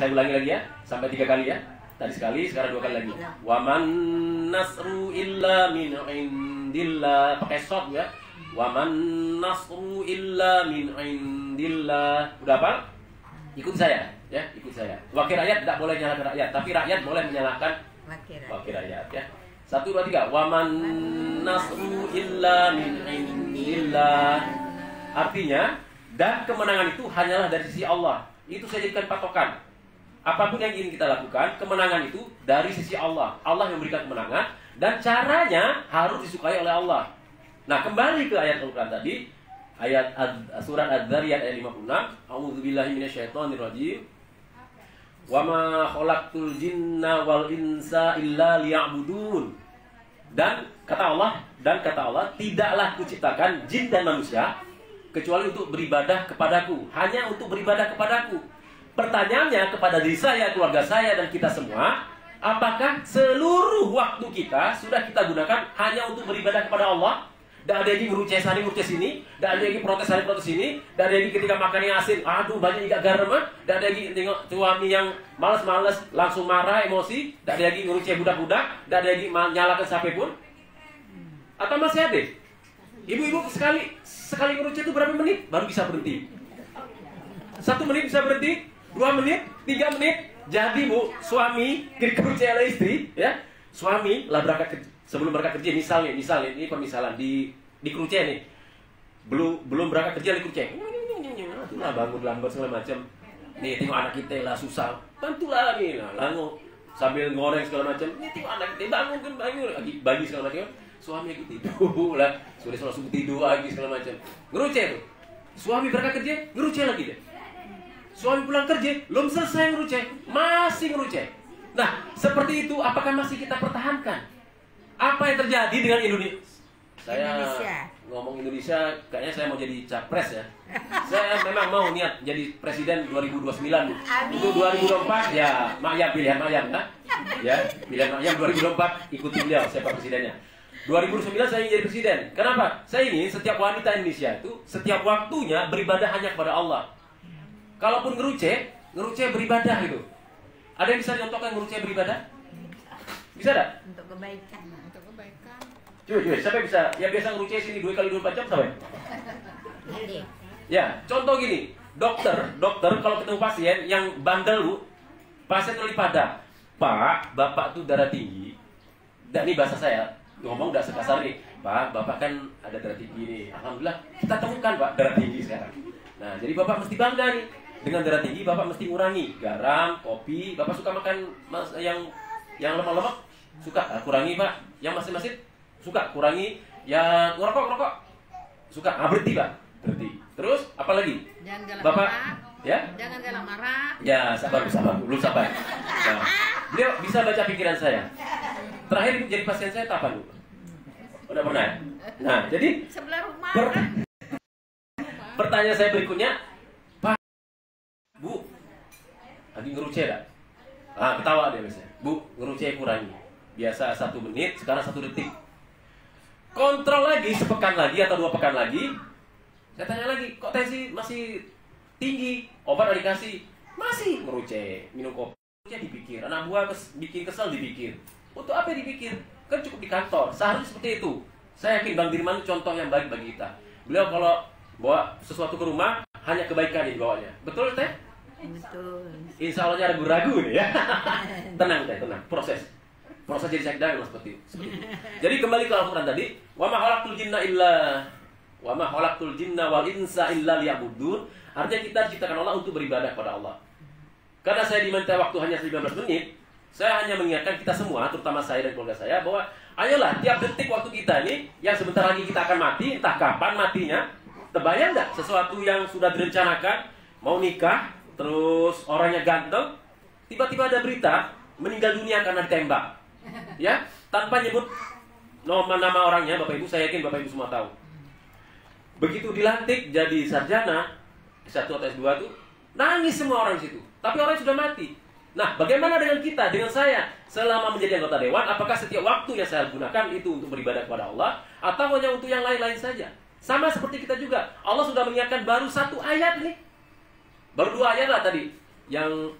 Saya ulangi lagi ya, sampai 3 kali ya. Tadi sekali, sekarang 2 kali lagi. Wa man nasru illa min indillah. Pakai short ya. Wa man nasru illa min indillah. Udah apa? Ikut saya ya, ikut saya. Wakil rakyat tidak boleh menyalahkan rakyat, tapi rakyat boleh menyalahkan wakil rakyat ya. 1, 2, 3. Wa man nasru illa min indillah. Artinya, dan kemenangan itu hanyalah dari sisi Allah. Itu saya jadikan patokan. Apapun yang ingin kita lakukan, kemenangan itu dari sisi Allah. Allah yang memberikan kemenangan, dan caranya harus disukai oleh Allah. Nah, kembali ke ayat Al-Quran tadi, ayat surat Adz-Dzariyat ayat 56. A'udzubillahi minasyaitonirrajim. Wa ma khalaqtul jinna wal insa illa liya'budun. Dan kata Allah, tidaklah kuciptakan jin dan manusia kecuali untuk beribadah kepadaku, hanya untuk beribadah kepadaku. Pertanyaannya kepada diri saya, keluarga saya, dan kita semua, apakah seluruh waktu kita sudah kita gunakan hanya untuk beribadah kepada Allah? Tidak ada lagi ngeruceh sana, ngeruceh sini. Tidak ada lagi protes sana, protes sini. Tidak ada lagi ketika makan yang asin, aduh banyak ikat garam. Tidak ada lagi tengok suami yang malas-malas langsung marah, emosi. Tidak ada lagi ngeruceh budak-budak. Tidak ada lagi nyalakan siapa pun. Atau masih ada? Ibu-ibu sekali ngeruceh itu berapa menit baru bisa berhenti? 1 menit bisa berhenti, 2 menit, 3 menit. Jadi bu, suami ngeruceh oleh istri, ya. Suami lah sebelum berangkat kerja, misalnya ini permisalan di keruceh nih. Belum berangkat kerja di keruceh. Itulah bangun lambat segala macam. Nih tengok anak kita lah susah, bantulah nih lah, lalu sambil goreng segala macam. Nih tengok anak kita bangun lagi bagi segala macam. Suami lagi tidur lah, sudah subuh tidur lagi segala macam. Ngeruceh tuh. Suami berangkat kerja, ngeruceh lagi deh. Suami pulang kerja, belum selesai ngeruceh, masih ngeruceh. Nah, seperti itu apakah masih kita pertahankan? Apa yang terjadi dengan Indonesia? Ngomong Indonesia, kayaknya saya mau jadi capres ya. Saya memang mau niat jadi presiden 2029. Untuk 2024 ya Mayam, pilihan Mayam ya. Pilihan Mayam 2024 ikuti beliau siapa presidennya. 2009 saya ingin jadi presiden. Kenapa? Saya ingin setiap wanita Indonesia itu setiap waktunya beribadah hanya kepada Allah. Kalaupun ngeruceh beribadah gitu. Ada yang bisa dicontohkan ngeruceh beribadah? Bisa tak? Untuk kebaikan. Coba, siapa yang bisa? Yang biasa ngeruceh sini 2 kali 24 jam siapa? Ya, contoh gini. Dokter kalau ketemu pasien yang bandel lu, pasien itu pada, Pak, bapak tuh darah tinggi. Dan ini bahasa saya, ngomong udah sekasar nih, Pak, bapak kan ada darah tinggi nih. Alhamdulillah, kita temukan Pak darah tinggi sekarang. Nah, jadi bapak mesti bangga nih. Dengan darah tinggi, bapak mesti ngurangi garam, kopi. Bapak suka makan yang lemak-lemak? Suka, kurangi Pak. Yang masih suka, kurangi. Yang ngerokok? Suka, berhenti Pak. Berhenti. Terus, apa lagi? Jangan galak bapak, marah. Ya? Jangan galak marah. Ya, sabar, belum sabar. Nah, beliau bisa baca pikiran saya. Terakhir jadi pasien saya kapan, Bu? Udah pernah ya? Nah, jadi sebelah rumah. Pertanyaan saya berikutnya, Pak, Bu, lagi ngeruceh tak? Ketawa dia biasanya. Bu, ngeruceh kurangi. Biasa 1 menit, sekarang 1 detik. Kontrol lagi, sepekan lagi atau 2 pekan lagi. Saya tanya lagi, kok tensi masih tinggi? Obat udah dikasih, masih ngeruceh, minum kopi. Dipikir, anak buah bikin kesel dipikir. Untuk apa dipikir? Kan cukup di kantor, seharusnya seperti itu. Saya yakin Bang Dirman itu contoh yang baik bagi kita. Beliau kalau bawa sesuatu ke rumah, hanya kebaikan yang dibawanya. Betul, Teh? Betul. Insya Allahnya ragu-ragu nih ya. Tenang, Teh, tenang. Proses jadi sekda memang seperti itu. Jadi kembali ke Al-Quran tadi, wa ma khalaqtul jinna wal insa illa liya'budun. Artinya kita diciptakan Allah untuk beribadah kepada Allah. Karena saya diminta waktu hanya 19 menit, saya hanya mengingatkan kita semua, terutama saya dan keluarga saya, bahwa ayolah tiap detik waktu kita ini, yang sebentar lagi kita akan mati, entah kapan matinya. Terbayang nggak sesuatu yang sudah direncanakan, mau nikah, terus orangnya ganteng, tiba-tiba ada berita meninggal dunia karena ditembak, ya, tanpa nyebut nama orangnya. Bapak Ibu, saya yakin Bapak Ibu semua tahu. Begitu dilantik jadi sarjana S1 atau S2 tuh nangis semua orang di situ. Tapi orang sudah mati. Nah, bagaimana dengan kita, dengan saya selama menjadi anggota dewan? Apakah setiap waktu yang saya gunakan itu untuk beribadah kepada Allah, atau hanya untuk yang lain-lain saja? Sama seperti kita juga. Allah sudah mengingatkan baru 1 ayat nih. Baru 2 ayat lah tadi. Yang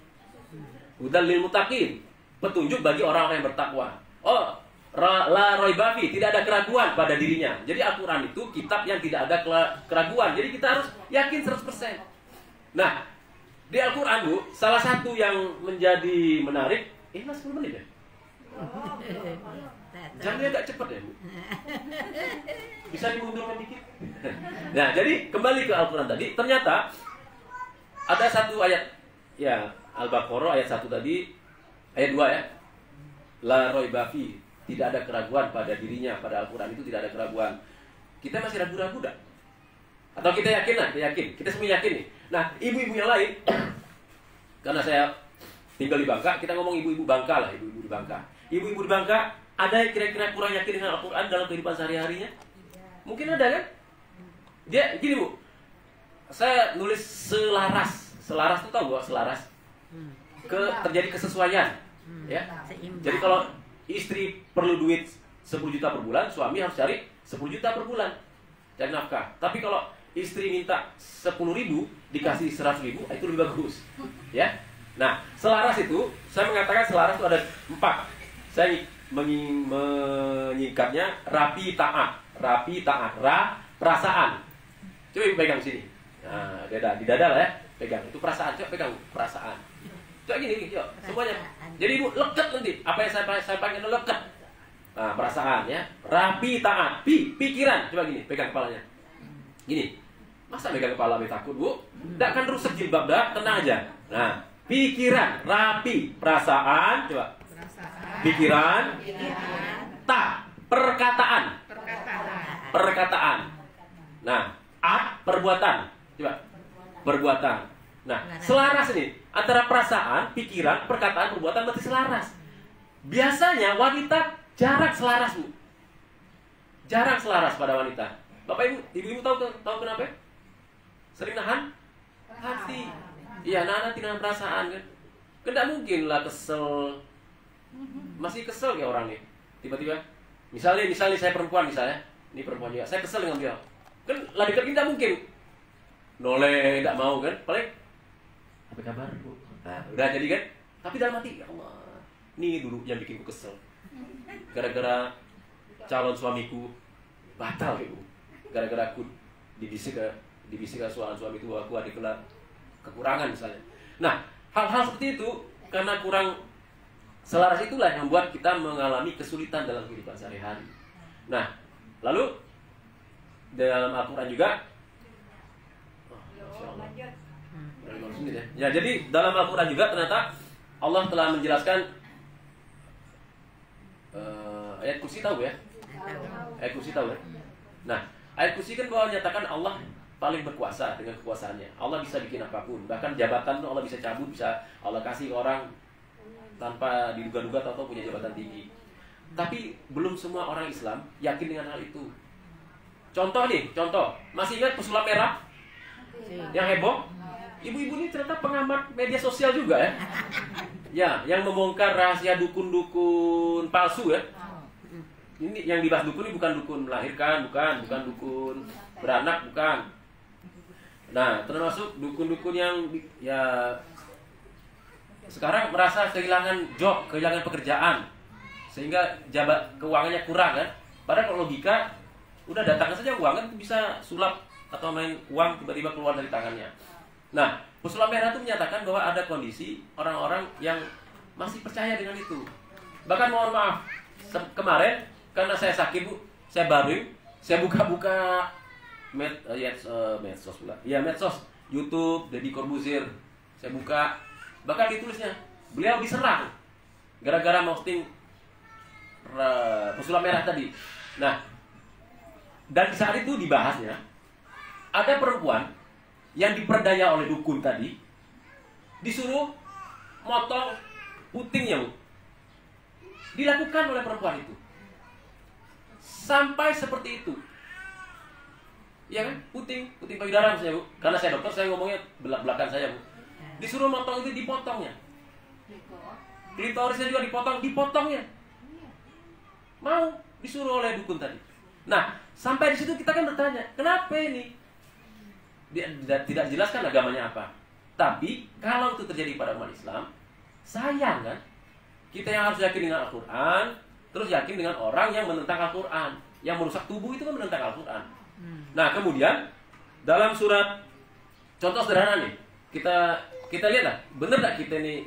Hudal lil muttaqin, petunjuk bagi orang-orang yang bertakwa. Oh, la raiba fi, tidak ada keraguan pada dirinya. Jadi Al-Qur'an itu kitab yang tidak ada keraguan. Jadi kita harus yakin 100%. Nah, di Al-Qur'an, Bu, salah satu yang menjadi menarik, mas 10 menit ya? Jamnya agak cepat ya, Bu. Bisa dimundurkan dikit. Nah, jadi kembali ke Al-Qur'an tadi, ternyata ada satu ayat ya, Al-Baqarah ayat 1 tadi, ayat 2 ya. La raiba fi, tidak ada keraguan pada dirinya, pada Al-Qur'an itu tidak ada keraguan. Kita masih ragu-ragu enggak? Atau kita yakin lah, kita yakin. Kita semua yakin nih. Nah, ibu-ibu yang lain karena saya tinggal di Bangka, kita ngomong ibu-ibu Bangka lah, ibu-ibu di Bangka. Ibu-ibu di Bangka ada yang kira-kira kurang yakin dengan Al-Quran dalam kehidupan sehari-harinya? Mungkin ada kan? Dia gini, Bu. Saya nulis selaras. Selaras itu tahu gak selaras? Terjadi kesesuaian. Ya. Jadi kalau istri perlu duit 10 juta per bulan, suami harus cari 10 juta per bulan. Cari nafkah. Tapi kalau istri minta 10.000 dikasih 100.000, itu lebih bagus. Ya. Nah, selaras itu, saya mengatakan selaras itu ada 4. Saya menyingkatnya rapi taat. Rapi taat. Perasaan. Coba ibu pegang sini. Nah, di dada lah ya. Pegang. Itu perasaan. Coba pegang perasaan. Coba gini, yuk. Semuanya. Jadi ibu leket nanti. Apa yang saya panggil leket. Nah, perasaan ya. Rapi taat. Pikiran. Coba gini, pegang kepalanya. Gini. Masa pegang kepala takut, Bu? Nggak kan rusak jilbab dah. Tenang aja. Nah, pikiran, rapi, perasaan, coba. Pikiran, perkataan. Nah, perbuatan. Coba. Perbuatan. Nah, selaras ini antara perasaan, pikiran, perkataan, perbuatan berarti selaras. Biasanya wanita jarang selaras, Bu. Jarang selaras pada wanita. Bapak Ibu tahu kenapa? Sering nahan hati. Iya, nahan perasaan kan. Tidak mungkin lah kesel. Masih kesel ya orang nih. Tiba-tiba misalnya saya perempuan misalnya. Ini perempuan juga. Saya kesel dengan dia. Kan lah dekat kita mungkin. Noleh, tidak mau kan. Paling apa kabar, Bu? Nah, udah jadi kan. Tapi dalam hati, ya Allah, ini dulu yang bikin ku kesel. Gara-gara calon suamiku batal ya, Bu. Gara-gara aku dibisik suami itu aku ada kekurangan misalnya. Nah, hal-hal seperti itu karena kurang selaras itulah yang membuat kita mengalami kesulitan dalam kehidupan sehari-hari. Nah, lalu dalam Al-Quran juga, ya, jadi dalam Al-Quran juga ternyata Allah telah menjelaskan ayat kursi tahu ya? Ayat kursi tahu ya? Nah, ayat kursi kan bahwa menyatakan Allah paling berkuasa dengan kekuasaannya. Allah bisa bikin apapun. Bahkan jabatan itu Allah bisa cabut, bisa Allah kasih orang tanpa diduga-duga atau punya jabatan tinggi. Tapi belum semua orang Islam yakin dengan hal itu. Contoh. Masih ingat pesulap merah? Yang heboh? Ibu-ibu ini ternyata pengamat media sosial juga ya. Ya, yang membongkar rahasia dukun-dukun palsu ya. Ini yang dibahas dukun ini bukan dukun melahirkan, bukan dukun beranak, bukan. Nah, termasuk dukun-dukun yang ya sekarang merasa kehilangan job, kehilangan pekerjaan, sehingga keuangannya kurang kan. Padahal kalau logika, udah datangkan saja uang kan bisa sulap atau main uang tiba-tiba keluar dari tangannya. Nah, pesulap merah itu menyatakan bahwa ada kondisi orang-orang yang masih percaya dengan itu. Bahkan mohon maaf, kemarin karena saya sakit, Bu, saya baring, saya buka-buka medsos pula. Iya, medsos, YouTube, Deddy Corbuzier. Saya buka, bahkan ditulisnya beliau diserang gara-gara posting pesulap merah tadi. Nah, dan di saat itu dibahasnya ada perempuan yang diperdaya oleh dukun tadi disuruh motong putingnya, Bu. Dilakukan oleh perempuan itu sampai seperti itu. Ya kan? Puting payudara misalnya, Bu. Karena saya dokter, saya ngomongnya belak-belakan saya, Bu. Disuruh motong itu, dipotongnya. Klitorisnya juga dipotongnya. Mau disuruh oleh dukun tadi. Nah, sampai di situ kita kan bertanya, kenapa ini? Dia tidak jelaskan agamanya apa. Tapi kalau itu terjadi pada umat Islam, Sayang kan? Kita yang harus yakin dengan Al-Quran, terus yakin dengan orang yang menentang Al-Quran. Yang merusak tubuh itu kan menentang Al-Quran. Nah, kemudian dalam surat, contoh sederhana nih, kita lihat lah, bener gak kita ini